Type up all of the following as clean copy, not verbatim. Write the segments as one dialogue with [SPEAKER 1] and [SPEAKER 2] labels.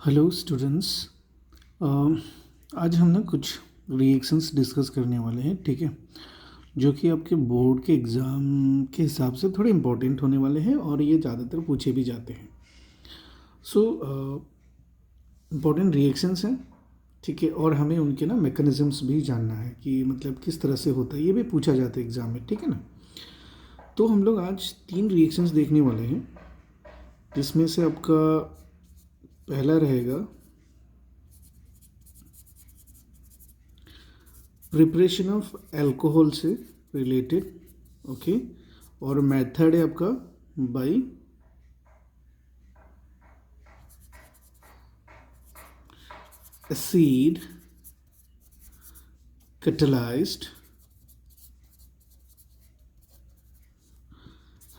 [SPEAKER 1] Hello students. आज हम ना कुछ रिएक्शंस डिस्कस करने वाले हैं, ठीक है, जो कि आपके बोर्ड के एग्ज़ाम के हिसाब से थोड़े इम्पोर्टेंट होने वाले हैं और ये ज़्यादातर पूछे भी जाते हैं। सो इम्पोर्टेंट रिएक्शंस हैं, ठीक है, और हमें उनके ना मैकेनिज़्म्स भी जानना है कि मतलब किस तरह से होता है, ये भी पूछा जाता है एग्ज़ाम में, ठीक है ना। तो हम लोग आज 3 रिएक्शंस देखने वाले हैं, जिसमें से आपका पहला रहेगा प्रिपरेशन ऑफ अल्कोहल से रिलेटेड, ओके, और मेथड है आपका bye acid catalysed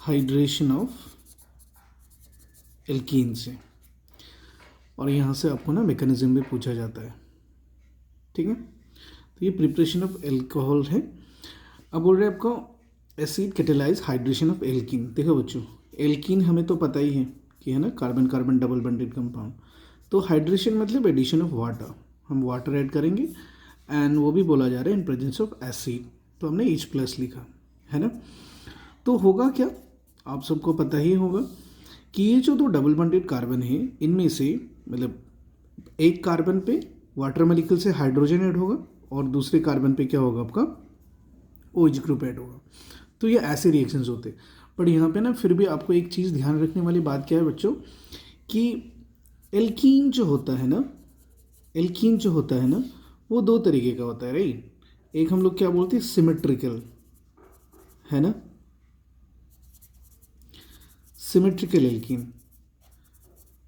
[SPEAKER 1] hydration of alkene से, और यहाँ से आपको ना मैकेनिज्म भी पूछा जाता है, ठीक है। तो ये प्रिपरेशन ऑफ एल्कोहल है। अब बोल रहे हैं आपको acid catalyse hydration of alkene. देखो बच्चों, एल्कीन हमें तो पता ही है कि है ना carbon carbon double bonded compound. तो हाइड्रेशन मतलब एडिशन ऑफ वाटर, हम वाटर ऐड करेंगे एंड वो भी बोला जा रहा है इन प्रेजेंस ऑफ एसिड, तो हमने H प्लस लिखा है ना। तो होगा क्या, आप सबको पता ही होगा कि ये जो दो डबल बॉन्डेड कार्बन है, इनमें से मतलब एक कार्बन पे वाटर मॉलिक्यूल से हाइड्रोजन ऐड होगा और दूसरे कार्बन पे क्या होगा, आपका OH ग्रुप ऐड होगा। तो ये ऐसे रिएक्शंस होते हैं। पर यहाँ पे ना फिर भी आपको एक चीज़ ध्यान रखने वाली बात क्या है बच्चों, कि एल्कीन जो होता है ना, एल्कीन जो होता है ना, वो दो तरीके का होता है, राइट। एक हम लोग क्या बोलते हैं, सिमेट्रिकल, है ना, सिमेट्रिकल एल्कीन।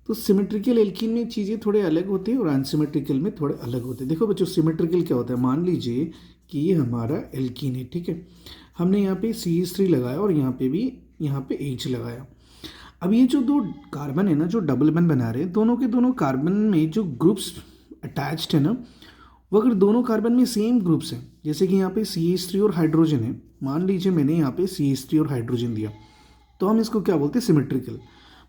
[SPEAKER 1] तो सिमेट्रिकल एल्कीन में चीज़ें थोड़े अलग होती है और अनसिमेट्रिकल में थोड़े अलग होते हैं। देखो बच्चों, सिमेट्रिकल क्या होता है, मान लीजिए कि ये हमारा एल्कीन है, ठीक है, हमने यहाँ पे CH3 लगाया और यहाँ पे भी यहाँ पे H लगाया। अब ये जो दो कार्बन है ना, जो डबल बॉन्ड बना रहे हैं, दोनों के दोनों कार्बन में जो ग्रुप्स अटैच्ड है ना, वो अगर दोनों कार्बन में सेम ग्रुप्स हैं, जैसे कि यहाँ पे CH3 और हाइड्रोजन है, मान लीजिए मैंने यहाँ पे CH3 और हाइड्रोजन दिया, तो हम इसको क्या बोलते हैं, सिमेट्रिकल।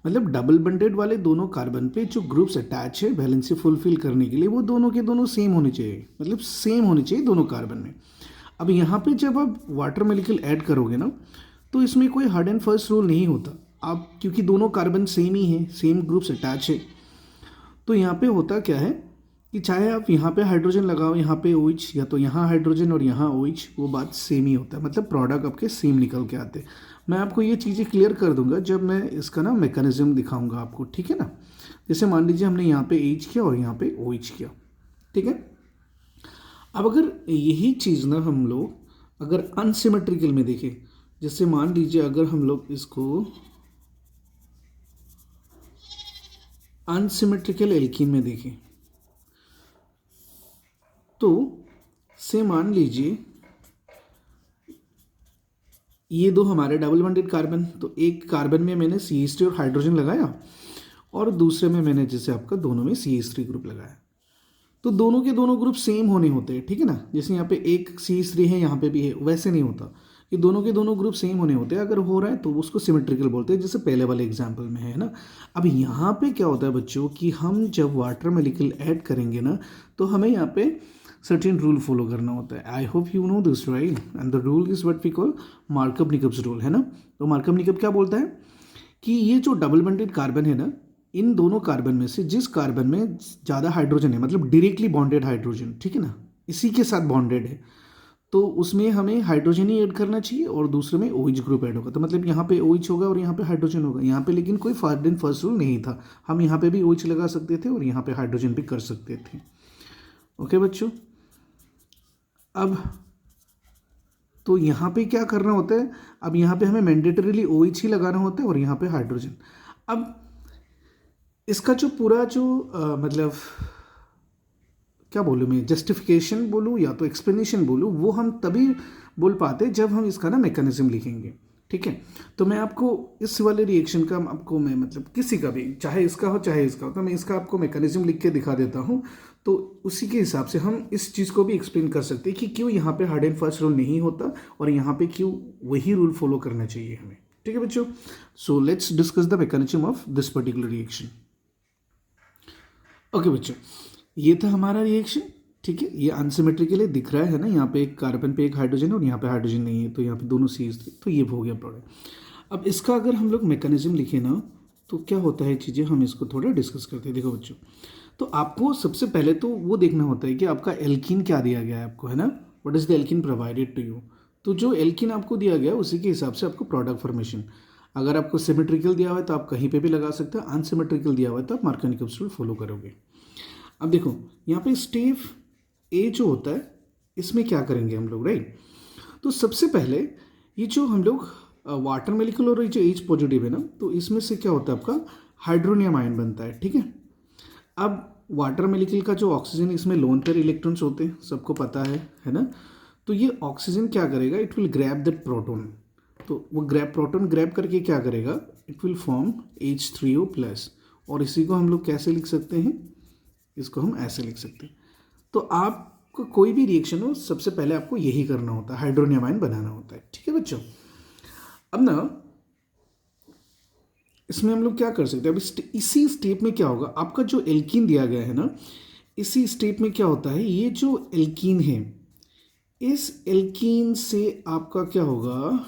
[SPEAKER 1] मतलब डबल बॉन्डेड वाले दोनों कार्बन पे जो ग्रुप्स अटैच है वैलेंसी फुलफिल करने के लिए, वो दोनों के दोनों सेम होने चाहिए, मतलब सेम होने चाहिए दोनों कार्बन में। अब यहाँ पे जब आप वाटर मॉलिक्यूल ऐड करोगे ना, तो इसमें कोई हार्ड एंड फर्स्ट रूल नहीं होता। आप क्योंकि दोनों कार्बन सेम ही है, सेम ग्रुप्स अटैच है, तो यहाँ पे होता क्या है कि चाहे आप यहाँ पे हाइड्रोजन लगाओ, यहाँ पे OH, या तो यहाँ हाइड्रोजन और यहाँ OH, वो बात सेम ही होता है, मतलब प्रोडक्ट आपके सेम निकल के आते हैं। मैं आपको ये चीज़ें क्लियर कर दूंगा जब मैं इसका ना मैकेनिज्म दिखाऊंगा आपको, ठीक है ना। जैसे मान लीजिए हमने यहाँ पे H किया और यहाँ पे OH किया, ठीक है। अब अगर यही चीज़ ना हम लोग अगर अनसिमेट्रिकल में देखें, जैसे मान लीजिए अगर हम लोग इसको अनसिमेट्रिकल एल्कीन में देखें, तो से मान लीजिए ये दो हमारे डबल बॉन्डेड कार्बन, तो एक कार्बन में मैंने CH3 और हाइड्रोजन लगाया और दूसरे में मैंने जैसे आपका दोनों में CH3 ग्रुप लगाया, तो दोनों के दोनों ग्रुप सेम होने होते हैं, ठीक है ना। जैसे यहाँ पे एक CH3 है, यहाँ पे भी है, वैसे नहीं होता, ये दोनों के दोनों ग्रुप सेम होने होते हैं। अगर हो रहा है तो उसको सिमेट्रिकल बोलते हैं, जैसे पहले वाले एग्जाम्पल में है ना। अब यहाँ पे क्या होता है बच्चों, कि हम जब वाटर मॉलिक्यूल ऐड करेंगे ना, तो हमें यहाँ पे सर्टेन रूल फॉलो करना होता है। I hope you know this, right, and the rule is what we call Markovnikov's rule, है ना। तो मार्कअप-निकप क्या बोलता है कि ये जो डबल बॉन्डेड कार्बन है ना, इन दोनों कार्बन में से जिस कार्बन में ज़्यादा हाइड्रोजन है, मतलब डायरेक्टली बॉन्डेड हाइड्रोजन, ठीक है ना, इसी के साथ बॉन्डेड है, तो उसमें हमें हाइड्रोजन ही ऐड करना चाहिए और दूसरे में OH ग्रुप ऐड होगा। तो मतलब यहाँ पे OH होगा और यहाँ पे हाइड्रोजन होगा। यहाँ पे लेकिन कोई हार्ड एंड फर्स्ट रूल नहीं था, हम यहाँ पे भी OH लगा सकते थे और यहाँ पे हाइड्रोजन भी कर सकते थे। ओके बच्चों, अब तो यहाँ पे क्या करना होता है, अब यहाँ पे हमें मैंडेटरीली OH ही लगाना होता है और यहाँ पे हाइड्रोजन। अब इसका जो पूरा जो मतलब क्या बोलूँ मैं, जस्टिफिकेशन बोलूँ या तो एक्सप्लेनेशन बोलूँ, वो हम तभी बोल पाते जब हम इसका ना मैकेनिज्म लिखेंगे, ठीक है। तो मैं आपको इस वाले रिएक्शन का आपको मैं मतलब किसी का भी, चाहे इसका हो चाहे इसका हो, तो मैं इसका आपको मैकेनिज्म लिख के दिखा देता हूँ। तो उसी के हिसाब से हम इस चीज़ को भी एक्सप्लेन कर सकते हैं कि क्यों यहाँ पे हार्ड एंड फास्ट रूल नहीं होता और यहाँ पे क्यों वही रूल फॉलो करना चाहिए हमें, ठीक है बच्चों। So let's discuss the mechanism of this particular reaction. Okay बच्चों, ये था हमारा रिएक्शन। ठीक है, ये अनसिमेट्रिकली दिख रहा है ना, यहाँ पे एक कार्बन पे एक हाइड्रोजन और यहाँ पे हाइड्रोजन नहीं है, तो यहाँ पे दोनों CH3, तो ये हो गया प्रोडक्ट। अब इसका अगर हम लोग मैकेनिज्म लिखे ना, तो क्या होता है चीज़ें, हम इसको थोड़ा डिस्कस करते हैं। देखो बच्चों, तो आपको सबसे पहले तो वो देखना होता है कि आपका एल्कीन क्या दिया गया है आपको, है ना, what is the alkene provided to you. तो जो एल्कीन आपको दिया गया है उसी के हिसाब से आपको प्रोडक्ट फॉर्मेशन, अगर आपको सिमेट्रिकल दिया हुआ है तो आप कहीं पे भी लगा सकते हैं, अनसिमेट्रिकल दिया हुआ है तो आप मार्कोनी-कप्स रूल फॉलो करोगे। अब देखो यहाँ पे स्टेप ए जो होता है, इसमें क्या करेंगे हम लोग, राइट। तो सबसे पहले ये जो हम लोग वाटर मोलिक्यूल और ये जो H पॉजिटिव है ना, तो इसमें से क्या होता है आपका हाइड्रोनियम आयन बनता है। ठीक है, अब वाटर मोलिक्यूल का जो ऑक्सीजन, इसमें लोन पेयर इलेक्ट्रॉन्स होते हैं, सबको पता है ना। तो ये ऑक्सीजन क्या करेगा, it will grab that proton, तो वो प्रोटॉन ग्रैब करके क्या करेगा, इट विल फॉर्म H3O+, और इसी को हम लोग कैसे लिख सकते हैं, इसको हम ऐसे लिख सकते हैं। तो आपको कोई भी रिएक्शन हो, सबसे पहले आपको यही करना होता है, हाइड्रोनियम आयन बनाना होता है। ठीक है बच्चों, अब ना इसमें हम लोग क्या कर सकते हैं, अब इसी स्टेप में क्या होगा, आपका जो एल्कीन दिया गया है ना, इसी स्टेप में क्या होता है, ये जो एल्कीन है, इस एल्कीन से आपका क्या होगा,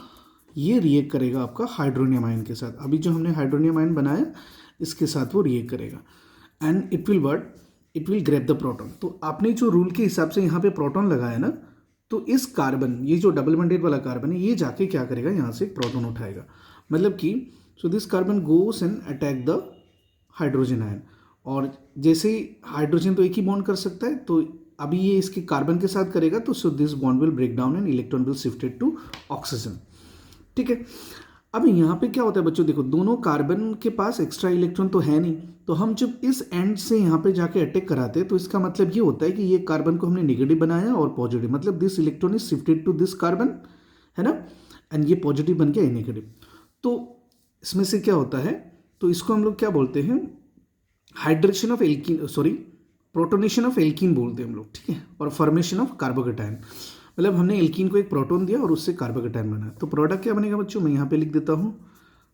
[SPEAKER 1] ये रिएक्ट करेगा आपका हाइड्रोनियम आयन के साथ। अभी जो हमने हाइड्रोनियम आयन बनाया, इसके साथ वो रिएक्ट करेगा, and it will what, it will grab the proton. तो आपने जो रूल के हिसाब से यहाँ पे प्रोटॉन लगाया ना, तो इस कार्बन, ये जो डबल बॉन्डेड वाला कार्बन है, ये जाके क्या करेगा, यहाँ से प्रोटॉन उठाएगा, मतलब कि so this carbon goes and attack the hydrogen ion. और जैसे हाइड्रोजन तो एक ही बॉन्ड कर सकता है, तो अभी ये इसके कार्बन के साथ करेगा, तो so this bond will break down and electron will shifted to oxygen. ठीक है, अब यहाँ पे क्या होता है बच्चों, देखो दोनों कार्बन के पास एक्स्ट्रा इलेक्ट्रॉन तो है नहीं, तो हम जब इस एंड से यहाँ पे जाके अटैक कराते हैं, तो इसका मतलब ये होता है कि ये कार्बन को हमने नेगेटिव बनाया और पॉजिटिव, मतलब this electron is shifted to this carbon, है ना, एंड ये पॉजिटिव बन गया, ये नेगेटिव। तो इसमें से क्या होता है, तो इसको हम लोग क्या बोलते हैं, hydration of alkene, sorry protonation of alkene बोलते हैं हम लोग। ठीक है, और फॉर्मेशन ऑफ कार्बोकेटायन, मतलब हमने एल्कीन को एक प्रोटॉन दिया और उससे कार्बोकेटायन बना, तो प्रोडक्ट क्या बनेगा बच्चों, मैं यहाँ पे लिख देता हूँ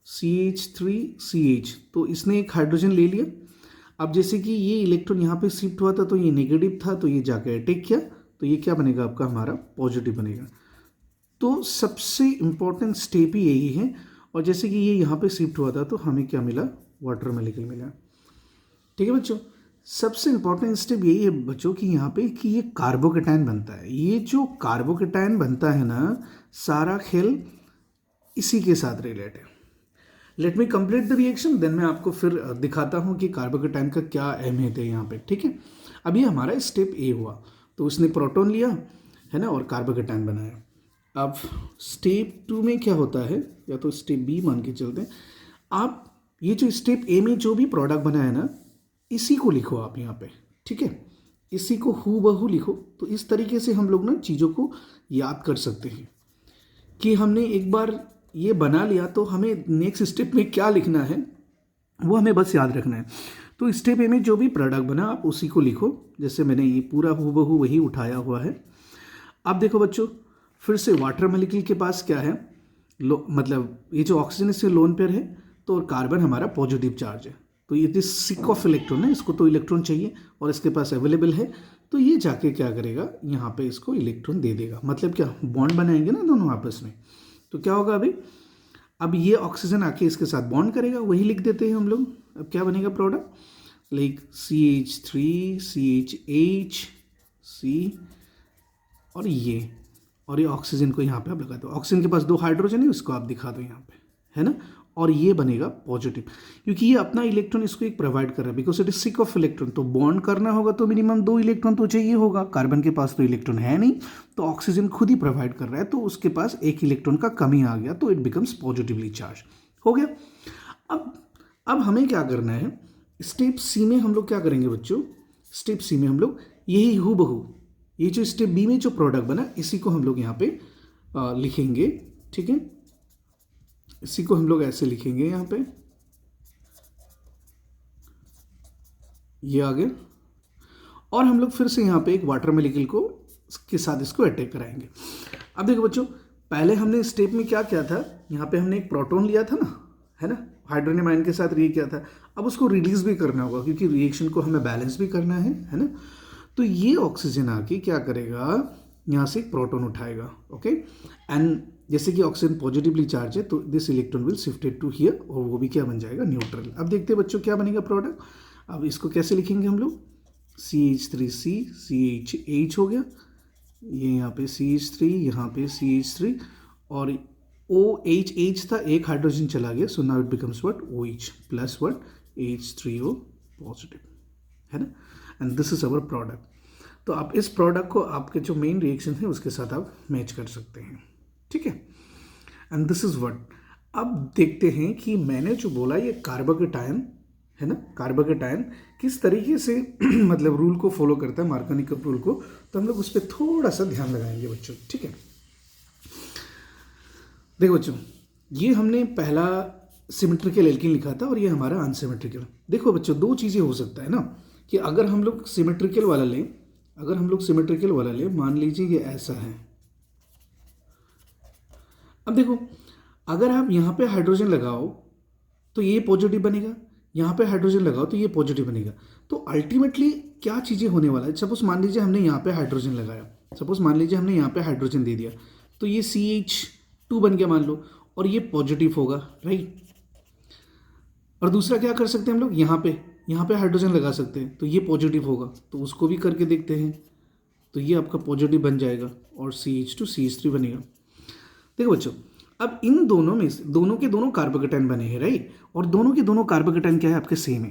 [SPEAKER 1] CH3CH। तो इसने एक हाइड्रोजन ले लिया, अब जैसे कि ये इलेक्ट्रॉन यहाँ पे शिफ्ट हुआ था, तो ये नेगेटिव था, तो ये जाके अटैक किया, तो ये क्या बनेगा आपका, हमारा पॉजिटिव बनेगा। तो सबसे इम्पॉर्टेंट स्टेप ही यही है, और जैसे कि ये यहाँ पे शिफ्ट हुआ था, तो हमें क्या मिला, वाटर मोलिक्यूल मिला। ठीक है बच्चों, सबसे इंपॉर्टेंट स्टेप यही है बच्चों कि यहाँ पे कि ये कार्बोकेटायन बनता है। ये जो कार्बोकेटायन बनता है ना, सारा खेल इसी के साथ रिलेटेड है। Let me complete the reaction, then मैं आपको फिर दिखाता हूँ कि कार्बोकेटायन का क्या अहमियत है यहाँ पे। ठीक है, अभी हमारा स्टेप ए हुआ, तो उसने प्रोटॉन लिया, है ना, और कार्बोकेटायन बनाया। अब स्टेप 2 में क्या होता है, या तो स्टेप बी मान के चलते हैं, आप ये जो स्टेप ए में जो भी प्रोडक्ट बनाया ना, इसी को लिखो आप यहाँ पे। ठीक है, इसी को हूबहू लिखो। तो इस तरीके से हम लोग ना चीज़ों को याद कर सकते हैं कि हमने एक बार ये बना लिया, तो हमें नेक्स्ट स्टेप में क्या लिखना है वो हमें बस याद रखना है। तो स्टेप ए में जो भी प्रोडक्ट बना आप उसी को लिखो, जैसे मैंने ये पूरा हूबहू वही उठाया हुआ है। अब देखो बच्चों, फिर से वाटर मोलिक्यूल के पास क्या है, मतलब ये जो ऑक्सीजन इससे लोन पेयर है, तो और कार्बन हमारा पॉजिटिव चार्ज है, तो ये सिक ऑफ इलेक्ट्रॉन है, इसको तो इलेक्ट्रॉन चाहिए और इसके पास अवेलेबल है, तो ये जाके क्या करेगा, यहाँ पे इसको इलेक्ट्रॉन दे देगा। मतलब क्या, बॉन्ड बनाएंगे ना दोनों आपस में, तो क्या होगा अभी, अब ये ऑक्सीजन आके इसके साथ बॉन्ड करेगा, वही लिख देते हैं हम लोग। अब क्या बनेगा product, like CH3 CH C, और ये ऑक्सीजन को यहाँ पे आप लगा दो, ऑक्सीजन के पास 2 हाइड्रोजन है, उसको आप दिखा दो यहाँ पे, है ना, और ये बनेगा पॉजिटिव, क्योंकि ये अपना इलेक्ट्रॉन इसको एक प्रोवाइड कर रहा है, because it is sick of electron. तो बॉन्ड करना होगा तो मिनिमम 2 इलेक्ट्रॉन तो चाहिए होगा, कार्बन के पास तो इलेक्ट्रॉन है नहीं, तो ऑक्सीजन खुद ही प्रोवाइड कर रहा है, तो उसके पास 1 इलेक्ट्रॉन का कमी आ गया, तो इट बिकम्स पॉजिटिवली चार्ज हो गया। अब हमें क्या करना है, स्टेप सी में हम लोग क्या करेंगे बच्चों, स्टेप सी में हम लोग यही हूबहू ये जो स्टेप बी में जो प्रोडक्ट बना, इसी को हम लोग यहाँ पे लिखेंगे। ठीक है, इसी को हम लोग ऐसे लिखेंगे यहाँ पे, ये आ गया, और हम लोग फिर से यहाँ पे एक वाटर मोलिक्यूल को के साथ इसको अटैक कराएंगे। अब देखो बच्चों, पहले हमने स्टेप में क्या किया था, यहाँ पे हमने एक प्रोटॉन लिया था ना, है ना, हाइड्रोनियम आयन के साथ रिएक्ट किया था। अब उसको रिलीज भी करना होगा क्योंकि रिएक्शन को हमें बैलेंस भी करना है ना। तो ये ऑक्सीजन आके क्या करेगा, यहाँ से एक प्रोटॉन उठाएगा, ओके। एंड जैसे कि ऑक्सीजन पॉजिटिवली चार्ज है तो this electron will shifted to here, और वो भी क्या बन जाएगा, न्यूट्रल। अब देखते हैं बच्चों क्या बनेगा प्रोडक्ट। अब इसको कैसे लिखेंगे हम लोग, CH3C, CH हो गया, ये यहाँ पे CH3, यहाँ पे CH3, और OH था, एक हाइड्रोजन चला गया, so now it becomes what, OH plus what, H3O positive, है ना। And this is our product. तो आप इस प्रोडक्ट को आपके जो मेन रिएक्शन है उसके साथ आप मैच कर सकते हैं, ठीक है। And this is what. अब देखते हैं कि मैंने जो बोला ये कार्बोकेटायन है ना, कार्बोकेटायन किस तरीके से मतलब रूल को फॉलो करता है, मार्कोनी-कप रूल को, तो हम लोग उस पर थोड़ा सा ध्यान लगाएंगे बच्चों, ठीक है। देखो बच्चों, ये हमने पहला सिमेट्रिकल एल्कीन लिखा था और ये हमारा अनसिमेट्रिकल। देखो बच्चों, दो चीज़ें हो सकता है ना कि अगर हम लोग सिमेट्रिकल वाला लें, मान लीजिए ये ऐसा है। अब देखो, अगर आप यहाँ पे हाइड्रोजन लगाओ तो ये पॉजिटिव बनेगा, यहाँ पे हाइड्रोजन लगाओ तो ये पॉजिटिव बनेगा। तो अल्टीमेटली क्या चीज़ें होने वाला है, सपोज मान लीजिए हमने यहाँ पे हाइड्रोजन लगाया, सपोज मान लीजिए हमने यहाँ पे हाइड्रोजन दे दिया, तो ये CH2 बन गया मान लो, और ये पॉजिटिव होगा, राइट। और दूसरा क्या कर सकते हैं हम लोग, यहाँ पे हाइड्रोजन लगा सकते हैं, तो ये पॉजिटिव होगा, तो उसको भी करके देखते हैं, तो ये आपका पॉजिटिव बन जाएगा और CH2 CH3 बनेगा। देखो बच्चों, अब इन दोनों में दोनों के दोनों कार्बोकेटायन बने हैं, राइट, और दोनों के दोनों कार्बोकेटायन क्या है, आपके सेम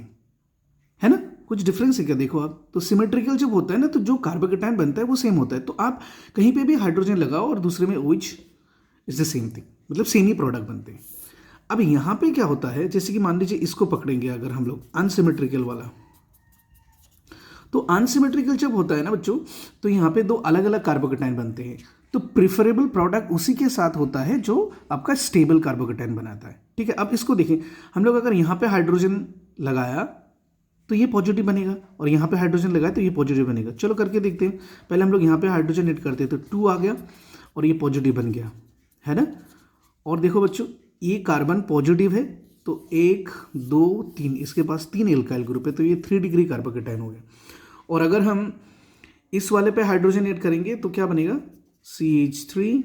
[SPEAKER 1] है ना, कुछ डिफरेंस है क्या, देखो आप। तो सिमेट्रिकल जब होता है ना, तो जो कार्बोकेटायन बनता है वो सेम होता है। तो आप कहीं पे भी हाइड्रोजन लगाओ और दूसरे में OH, is the same thing, मतलब सेम ही प्रोडक्ट बनते हैं। अब यहाँ पे क्या होता है, जैसे कि मान लीजिए इसको पकड़ेंगे अगर हम लोग अनसिमेट्रिकल वाला, तो अनसिमेट्रिकल जब होता है ना बच्चों, तो यहाँ पे दो अलग अलग कार्बोकेटायन बनते हैं। तो प्रिफरेबल प्रोडक्ट उसी के साथ होता है जो आपका स्टेबल कार्बोकेटायन बनाता है, ठीक है। अब इसको देखें, हम लोग अगर यहाँ पे हाइड्रोजन लगाया तो ये पॉजिटिव बनेगा, और यहाँ पे हाइड्रोजन लगाया तो ये पॉजिटिव बनेगा। चलो करके देखते हैं। पहले हम लोग यहाँ पे हाइड्रोजन ऐड करते हैं तो 2 आ गया और ये पॉजिटिव बन गया, है ना। और देखो बच्चों, ये कार्बन पॉजिटिव है, तो 1 2 3, इसके पास 3 एल्काइल ग्रुप है, तो ये 3 डिग्री कार्बोकेटायन हो गया। और अगर हम इस वाले पे हाइड्रोजन ऐड करेंगे तो क्या बनेगा, CH3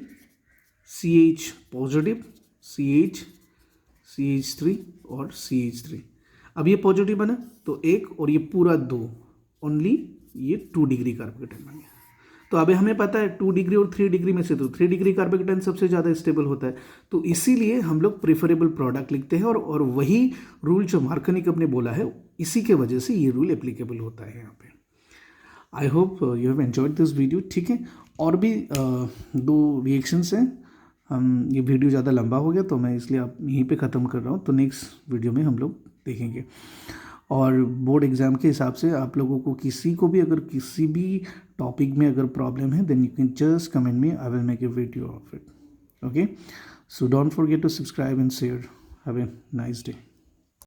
[SPEAKER 1] CH पॉजिटिव, CH3 और CH3। अब ये पॉजिटिव बना तो 1 और ये पूरा 2, ओनली ये 2 डिग्री कार्बोकेटायन बन गया। तो अभी हमें पता है 2 डिग्री और 3 डिग्री में से तो 3 डिग्री कार्बोकेटायन सबसे ज़्यादा स्टेबल होता है। तो इसीलिए हम लोग प्रेफरेबल प्रोडक्ट लिखते हैं, और वही रूल जो मार्कोनी-कप ने बोला है, इसी के वजह से ये रूल एप्लीकेबल होता है यहाँ पे। आई hope you have enjoyed this video, ठीक है। और भी 2 रिएक्शंस हैं। हम ये वीडियो ज़्यादा लंबा हो गया तो मैं इसलिए आप यहीं पे ख़त्म कर रहा हूँ। तो नेक्स्ट वीडियो में हम लोग देखेंगे। और बोर्ड एग्ज़ाम के हिसाब से आप लोगों को किसी को भी अगर किसी भी टॉपिक में अगर प्रॉब्लम है, then you can just comment me, I will make a video of it, okay. So don't forget to subscribe and share. Have a nice day.